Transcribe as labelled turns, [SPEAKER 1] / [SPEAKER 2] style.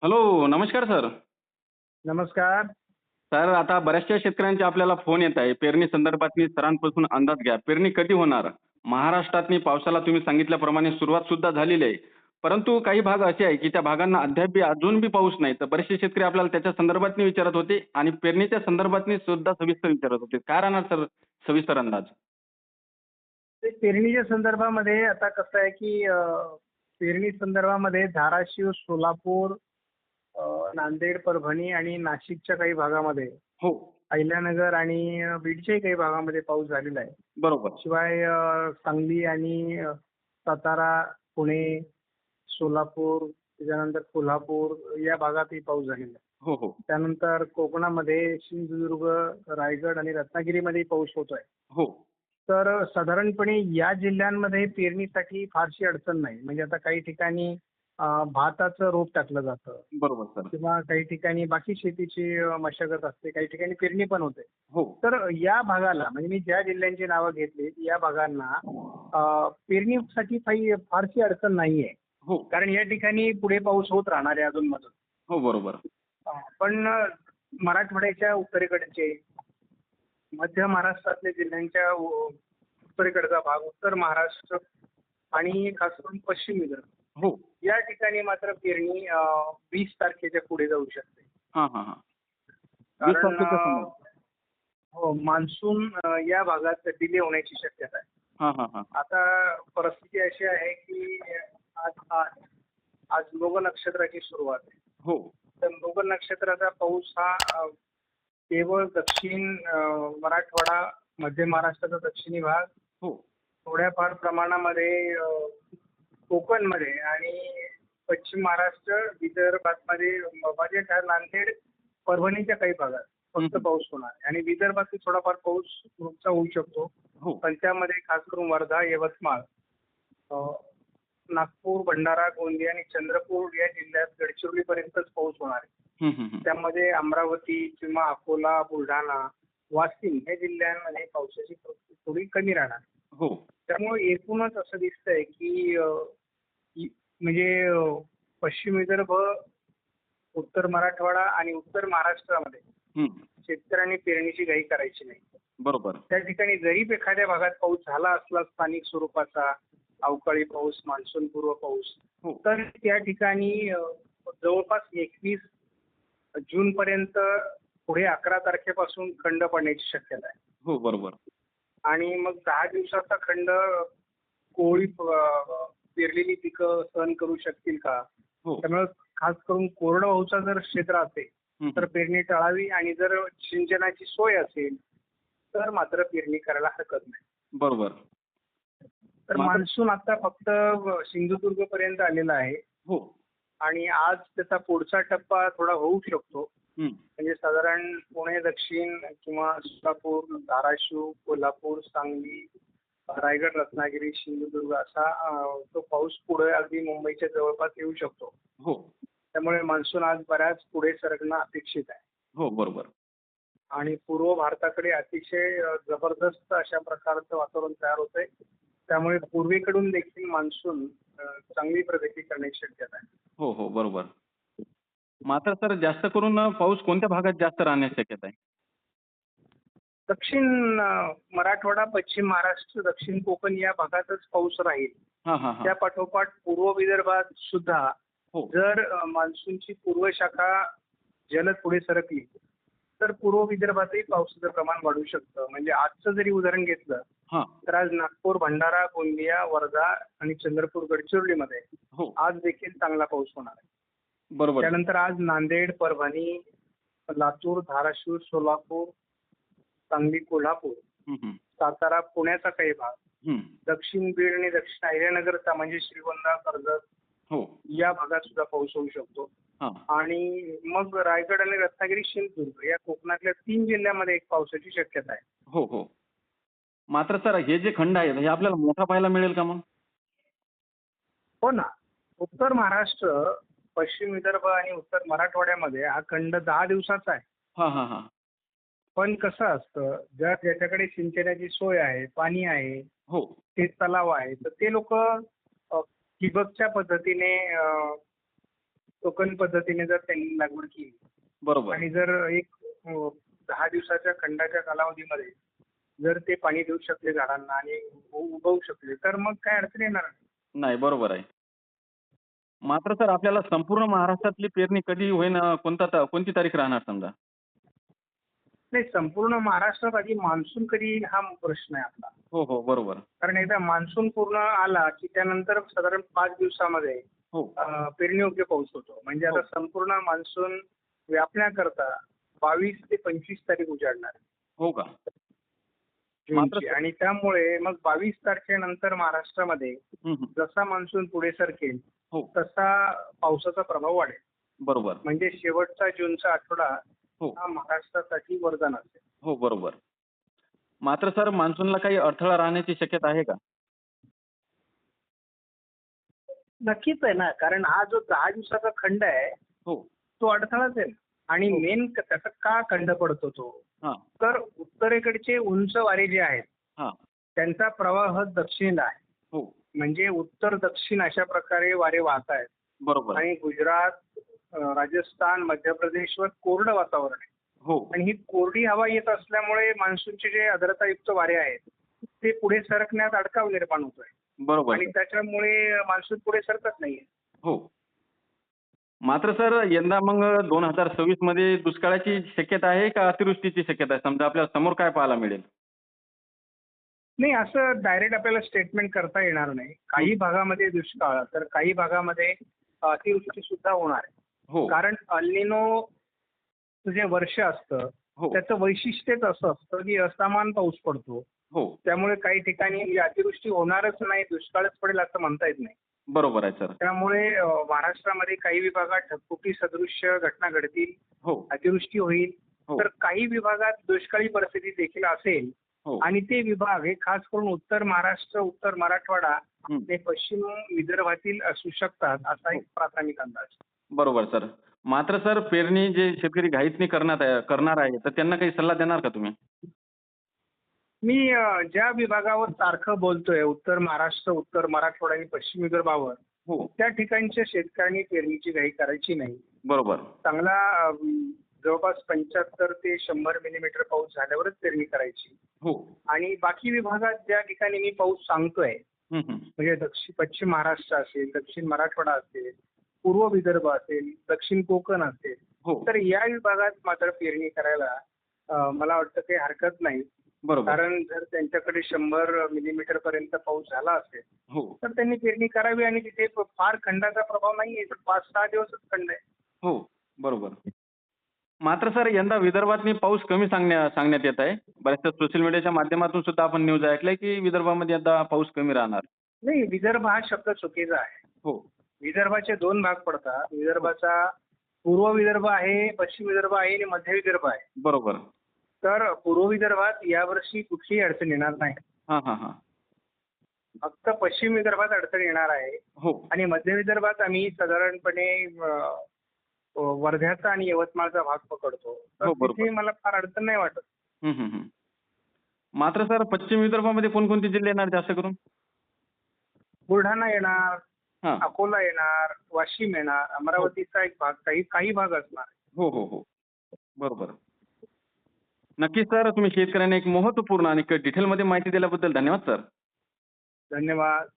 [SPEAKER 1] Hello, नमस्कार sir.
[SPEAKER 2] नमस्कार.
[SPEAKER 1] Sir, आता बऱ्याचशा शेतकऱ्यांचे आपल्याला फोन येत आहे. पेरणी संदर्भातनी सरांपासून अंदाज घ्या. पेरणी कधी होणार? महाराष्ट्रातनी पावसाला तुम्ही सांगितल्याप्रमाणे सुरुवात सुद्धा झालेली आहे. परंतु काही भाग असे आहे, की त्या भागांना अजून बी पाऊस नाही. तर बरेचसे शेतकरी आपल्याला त्याच्या संदर्भातनी विचारत होते आणि पेरणीच्या संदर्भातनी सुद्धा सविस्तर विचारत होते. काय राहणार सर सविस्तर अंदाज?
[SPEAKER 2] ते पेरणीच्या संदर्भामध्ये आता कसं आहे, की पेरणी संदर्भामध्ये धाराशिव, सोलापूर, नांदेड, परभणी आणि नाशिकच्या काही भागामध्ये,
[SPEAKER 1] हो,
[SPEAKER 2] अहिल्यानगर आणि बीडच्याही काही भागामध्ये पाऊस झालेला आहे.
[SPEAKER 1] बरोबर.
[SPEAKER 2] शिवाय सांगली आणि सातारा, पुणे, सोलापूर, त्याच्यानंतर कोल्हापूर या भागातही पाऊस झालेला आहे.
[SPEAKER 1] हो, हो.
[SPEAKER 2] त्यानंतर कोकणामध्ये सिंधुदुर्ग, रायगड आणि रत्नागिरीमध्येही पाऊस होतोय.
[SPEAKER 1] हो.
[SPEAKER 2] तर साधारणपणे या जिल्ह्यांमध्ये पेरणीसाठी फारशी अडचण नाही. म्हणजे आता काही ठिकाणी भाताचं रोप टाकलं जातं
[SPEAKER 1] बरोबर सर.
[SPEAKER 2] किंवा काही ठिकाणी बाकी शेतीची मशागत असते. काही ठिकाणी पेरणी पण होते.
[SPEAKER 1] हो,
[SPEAKER 2] तर या भागाला म्हणजे मी ज्या जिल्ह्यांची नावं घेतली या भागांना पेरणीसाठी फारशी अडचण नाहीये.
[SPEAKER 1] हो,
[SPEAKER 2] कारण या ठिकाणी पुढे पाऊस होत राहणार आहे अधूनमधून.
[SPEAKER 1] हो, बरोबर.
[SPEAKER 2] पण मराठवाड्याच्या उत्तरेकडचे, मध्य महाराष्ट्रातल्या जिल्ह्यांच्या उत्तरेकडचा भाग, उत्तर महाराष्ट्र आणि खास करून पश्चिम विदर्भ
[SPEAKER 1] हो.
[SPEAKER 2] या ठिकाणी मात्र पेरणी 20 तारखेच्या पुढे जाऊ शकते.
[SPEAKER 1] हां, हां, हां. 20
[SPEAKER 2] कारण
[SPEAKER 1] तारखेच्या समोर.
[SPEAKER 2] हो, मान्सून या भागात डिले होण्याची शक्यता आहे.
[SPEAKER 1] हां, हां, हां.
[SPEAKER 2] आता परिस्थिती अशी आहे की आज आज आज मृग नक्षत्राची सुरुवात आहे.
[SPEAKER 1] हो,
[SPEAKER 2] तर मृग नक्षत्राचा पाऊस हा केवळ दक्षिण मराठवाडा, मध्य महाराष्ट्राचा दक्षिणी भाग,
[SPEAKER 1] हो.
[SPEAKER 2] थोड्याफार प्रमाणामध्ये कोकणमध्ये आणि पश्चिम महाराष्ट्र, विदर्भामध्ये माझे नांदेड, परभणीच्या काही भागात फक्त
[SPEAKER 1] हं.
[SPEAKER 2] पाऊस होणार आहे. आणि विदर्भातही थोडाफार पाऊस रोजचा होऊ शकतो.
[SPEAKER 1] हो.
[SPEAKER 2] पण त्यामध्ये खास करून वर्धा, यवतमाळ, नागपूर, भंडारा, गोंदिया आणि चंद्रपूर या जिल्ह्यात गडचिरोलीपर्यंतच पाऊस होणार आहे.
[SPEAKER 1] हं, हं, हं.
[SPEAKER 2] त्यामध्ये अमरावती किंवा अकोला, बुलढाणा, वाशिम या जिल्ह्यांमध्ये पावसाची परिस्थिती थोडी कमी राहणार.
[SPEAKER 1] हो.
[SPEAKER 2] त्यामुळे एकूणच असं दिसतंय की म्हणजे पश्चिम विदर्भ, उत्तर मराठवाडा आणि उत्तर महाराष्ट्रामध्ये
[SPEAKER 1] हं.
[SPEAKER 2] शेतकऱ्यांनी पेरणीची घाई करायची नाही.
[SPEAKER 1] बरोबर.
[SPEAKER 2] त्या ठिकाणी जरी एखाद्या भागात पाऊस झाला असला स्थानिक स्वरूपाचा, अवकाळी पाऊस, मान्सूनपूर्व पाऊस,
[SPEAKER 1] हो.
[SPEAKER 2] तर त्या ठिकाणी जवळपास 21 जून पर्यंत पुढे 11 तारखेपासून खंड पडण्याची शक्यता आहे.
[SPEAKER 1] हो, बरोबर.
[SPEAKER 2] आणि मग 10 दिवसाचा खंड कोळी पेरलेली पिकं सहन करू शकतील का?
[SPEAKER 1] हो.
[SPEAKER 2] त्यामुळे खास करून कोरडवाहूचा जर क्षेत्र असेल
[SPEAKER 1] हं,
[SPEAKER 2] तर
[SPEAKER 1] हं.
[SPEAKER 2] पेरणी टाळावी आणि जर सिंचनाची सोय असेल तर मात्र पेरणी करायला हरकत नाही.
[SPEAKER 1] बरोबर.
[SPEAKER 2] तर
[SPEAKER 1] मात्र
[SPEAKER 2] मान्सून आता फक्त सिंधुदुर्ग पर्यंत आलेला आहे
[SPEAKER 1] हो.
[SPEAKER 2] आणि आज त्याचा पुढचा टप्पा थोडा होऊ शकतो.
[SPEAKER 1] हं.
[SPEAKER 2] म्हणजे साधारण पुणे दक्षिण किंवा सोलापूर, धाराशिव, कोल्हापूर, सांगली, रायगड, रत्नागिरी, सिंधुदुर्ग असा तो पाऊस पुढे अगदी मुंबईच्या जवळपास येऊ शकतो.
[SPEAKER 1] हो.
[SPEAKER 2] त्यामुळे मान्सून आज बऱ्याच पुढे सरकणं अपेक्षित आहे.
[SPEAKER 1] हो, बरोबर.
[SPEAKER 2] आणि पूर्व भारताकडे अतिशय जबरदस्त अशा प्रकारचं वातावरण तयार होतंय. त्यामुळे पूर्वेकडून देखील मान्सून चांगली प्रगती करण्याची शक्यता आहे.
[SPEAKER 1] हो, हो, बरोबर. मात्र सर जास्त करून पाऊस कोणत्या भागात जास्त राहण्याची शक्यता आहे?
[SPEAKER 2] दक्षिण मराठवाडा, पश्चिम महाराष्ट्र, दक्षिण कोकण या भागातच पाऊस राहील.
[SPEAKER 1] हां, हां, हां.
[SPEAKER 2] त्या पाठोपाठ पूर्व विदर्भात सुद्धा
[SPEAKER 1] हो.
[SPEAKER 2] जर मान्सूनची पूर्व शाखा जलद पुढे सरकली तर पूर्व विदर्भातही पावसाचं प्रमाण वाढू शकतं. म्हणजे आजचं जरी उदाहरण घेतलं
[SPEAKER 1] हां.
[SPEAKER 2] तर आज नागपूर, भंडारा, गोंदिया, वर्धा आणि चंद्रपूर, गडचिरोलीमध्ये
[SPEAKER 1] हो.
[SPEAKER 2] आज देखील चांगला पाऊस होणार आहे.
[SPEAKER 1] बरोबर.
[SPEAKER 2] त्यानंतर आज नांदेड, परभणी, लातूर, धाराशिव, सोलापूर, सांगली, कोल्हापूर,
[SPEAKER 1] हं, हं.
[SPEAKER 2] सातारा, पुण्याचा काही भाग,
[SPEAKER 1] हं.
[SPEAKER 2] दक्षिण बीड आणि दक्षिण अहिल्यानगरचा म्हणजे श्रीगोंदा, कर्जत
[SPEAKER 1] हो.
[SPEAKER 2] या भागात सुद्धा पाऊस होऊ शकतो.
[SPEAKER 1] हां.
[SPEAKER 2] आणि मग रायगड आणि रत्नागिरी, सिंधुदुर्ग या कोकणातल्या 3 जिल्ह्यामध्ये एक पावसाची शक्यता आहे.
[SPEAKER 1] हो, हो. मात्र सर हे जे खंड आहेत हे आपल्याला मोठा पाहायला मिळेल का मग?
[SPEAKER 2] हो ना. उत्तर महाराष्ट्र, पश्चिम विदर्भ आणि उत्तर मराठवाड्यामध्ये हा खंड 10 दिवसाचा आहे.
[SPEAKER 1] हां, हां, हां.
[SPEAKER 2] पण कसं असतं, ज्याच्याकडे सिंचनाची सोय आहे, पाणी आहे,
[SPEAKER 1] हो.
[SPEAKER 2] ते तलाव आहे, तर ते लोक ठिबकच्या पद्धतीने टोकन पद्धतीने जर त्यांनी लागवड केली
[SPEAKER 1] बरोबर.
[SPEAKER 2] आणि जर एक 10 दिवसाच्या खंडाच्या कालावधीमध्ये जर ते पाणी देऊ शकले झाडांना आणि उगवू शकले तर मग काय अडचण येणार नाही.
[SPEAKER 1] नाही, बरोबर आहे. मात्र सर आपल्याला संपूर्ण महाराष्ट्रातली पेरणी कधी होईन, कोणती तारीख राहणार समजा?
[SPEAKER 2] नाही, संपूर्ण महाराष्ट्रात आधी मान्सून कधी येईल हा प्रश्न आहे आपला.
[SPEAKER 1] हो, हो. बरोबर.
[SPEAKER 2] कारण एकदा मान्सून पूर्ण आला की त्यानंतर साधारण 5 दिवसामध्ये
[SPEAKER 1] हो.
[SPEAKER 2] पेरणीयोग्य पाऊस होतो. म्हणजे आता संपूर्ण मान्सून व्यापण्याकरता 22 ते 25 तारीख उजाडणार आहे
[SPEAKER 1] हो का?
[SPEAKER 2] जूनची. आणि त्यामुळे मग 22 तारखेनंतर महाराष्ट्रामध्ये
[SPEAKER 1] हं, हं.
[SPEAKER 2] जसा मान्सून पुढे सरकेल
[SPEAKER 1] हो.
[SPEAKER 2] तसा पावसाचा प्रभाव वाढेल.
[SPEAKER 1] बरोबर.
[SPEAKER 2] म्हणजे शेवटचा जूनचा आठवडा
[SPEAKER 1] हो.
[SPEAKER 2] हा महाराष्ट्रासाठी वरदान असेल.
[SPEAKER 1] हो, बरोबर. मात्र सर मान्सूनला काही अडथळा राहण्याची शक्यता आहे का?
[SPEAKER 2] नक्कीच आहे ना, कारण हा जो 10 दिवसाचा खंड आहे
[SPEAKER 1] हो.
[SPEAKER 2] तो अडथळाच आहे. आणि
[SPEAKER 1] हो.
[SPEAKER 2] मेन त्याचा का खंड पडतो तो,
[SPEAKER 1] हां.
[SPEAKER 2] तर उत्तरेकडचे उंच वारे जे आहेत
[SPEAKER 1] हां.
[SPEAKER 2] त्यांचा प्रवाह दक्षिणेला आहे.
[SPEAKER 1] हो.
[SPEAKER 2] म्हणजे उत्तर दक्षिण अशा प्रकारे वारे वाहत आहेत.
[SPEAKER 1] बरोबर.
[SPEAKER 2] आणि गुजरात, राजस्थान, मध्य प्रदेशवर कोरडं वातावरण आहे.
[SPEAKER 1] हो.
[SPEAKER 2] आणि ही कोरडी हवा येत असल्यामुळे मान्सूनचे जे आर्द्रतायुक्त वारे आहेत ते पुढे सरकण्यात अडकाव निर्माण होतोय
[SPEAKER 1] बरोबर.
[SPEAKER 2] आणि त्याच्यामुळे मान्सून पुढे सरकत नाहीये.
[SPEAKER 1] हो. मात्र सर यंदा मग 2026 मध्ये दुष्काळाची शक्यता आहे का अतिवृष्टीची शक्यता आहे? समजा आपल्याला समोर काय पाहायला मिळेल?
[SPEAKER 2] नाही, असं डायरेक्ट आपल्याला स्टेटमेंट करता येणार नाही. काही भागामध्ये दुष्काळ तर काही भागामध्ये अतिवृष्टी सुद्धा होणार आहे.
[SPEAKER 1] हो.
[SPEAKER 2] कारण अल्निनो जे वर्ष असतं
[SPEAKER 1] हो.
[SPEAKER 2] त्याचं वैशिष्ट्यच असं असतं की असमान पाऊस पडतो.
[SPEAKER 1] हो.
[SPEAKER 2] त्यामुळे काही ठिकाणी म्हणजे अतिवृष्टी होणारच नाही, दुष्काळच पडेल असं म्हणता येत नाही.
[SPEAKER 1] बरोबर आहे सर.
[SPEAKER 2] त्यामुळे महाराष्ट्रामध्ये काही विभागात ढगफुटी सदृश्य घटना घडतील,
[SPEAKER 1] हो.
[SPEAKER 2] अतिवृष्टी होईल.
[SPEAKER 1] हो.
[SPEAKER 2] तर काही विभागात दुष्काळी परिस्थिती देखील असेल.
[SPEAKER 1] हो.
[SPEAKER 2] आणि ते विभाग हे खास करून उत्तर महाराष्ट्र, उत्तर मराठवाडा
[SPEAKER 1] हं.
[SPEAKER 2] आणि पश्चिम विदर्भातील असू शकतात असा एक प्राथमिक अंदाज.
[SPEAKER 1] बरोबर सर. मात्र सर पेरणी जे शेतकरी घाईतनी करणार आहे तर त्यांना काही सल्ला देणार का तुम्ही?
[SPEAKER 2] मी ज्या विभागावर सारखं बोलतोय उत्तर महाराष्ट्र, उत्तर मराठवाडा आणि पश्चिम विदर्भावर,
[SPEAKER 1] हो.
[SPEAKER 2] त्या ठिकाणच्या शेतकऱ्यांनी पेरणीची घाई करायची नाही.
[SPEAKER 1] बरोबर.
[SPEAKER 2] चांगला जवळपास 75 ते 100 मिलीमीटर पाऊस झाल्यावरच पेरणी करायची.
[SPEAKER 1] हो.
[SPEAKER 2] आणि बाकी विभागात ज्या ठिकाणी मी पाऊस सांगतोय
[SPEAKER 1] हं, हं.
[SPEAKER 2] म्हणजे पश्चिम महाराष्ट्र असेल, दक्षिण मराठवाडा असेल, पूर्व विदर्भ असेल, दक्षिण कोकण असेल,
[SPEAKER 1] हो.
[SPEAKER 2] तर या विभागात मात्र पेरणी करायला मला वाटतं काही हरकत नाही.
[SPEAKER 1] बरोबर.
[SPEAKER 2] कारण जर त्यांच्याकडे 100 मिलीमीटर पर्यंत पाऊस झाला असेल
[SPEAKER 1] हो.
[SPEAKER 2] तर त्यांनी पेरणी करावी. आणि तिथे फार खंडाचा प्रभाव नाहीये, 5-6 दिवसच खंड आहे.
[SPEAKER 1] हो. बरोबर. मात्र सर यंदा विदर्भातनी पाऊस कमी सांगण्यात येत आहे. बऱ्याचशा सोशल मीडियाच्या माध्यमातून सुद्धा आपण न्यूज ऐकलंय की विदर्भामध्ये यंदा पाऊस कमी राहणार.
[SPEAKER 2] नाही, विदर्भ हा शब्द चुकीचा आहे.
[SPEAKER 1] हो.
[SPEAKER 2] विदर्भाचे 2 भाग पडतात. विदर्भाचा पूर्व विदर्भ आहे, पश्चिम विदर्भ आहे आणि मध्य विदर्भ आहे.
[SPEAKER 1] बरोबर.
[SPEAKER 2] तर पूर्व विदर्भात यावर्षी कुठलीही अडचण येणार नाही.
[SPEAKER 1] हां, हां, हां.
[SPEAKER 2] फक्त पश्चिम विदर्भात अडचण येणार आहे.
[SPEAKER 1] हो.
[SPEAKER 2] आणि मध्य विदर्भात आम्ही साधारणपणे वर्ध्याचा आणि यवतमाळचा भाग पकडतो. तर
[SPEAKER 1] हो, बरोबर.
[SPEAKER 2] तिथे मला फार अडचण नाही वाटत.
[SPEAKER 1] हं, हं, हं. मात्र सर पश्चिम विदर्भामध्ये कोणकोणते जिल्हे येणार जास्त करून?
[SPEAKER 2] बुलढाणा येणार,
[SPEAKER 1] हां.
[SPEAKER 2] अकोला येणार, वाशिम येणार, अमरावतीचा एक भाग, काही भाग असणार.
[SPEAKER 1] हो, हो, हो. बरोबर. नक्कीच सर तुम्ही शेतकऱ्यांना एक महत्त्वपूर्ण आणि डिटेलमध्ये माहिती दिल्याबद्दल धन्यवाद सर.
[SPEAKER 2] धन्यवाद.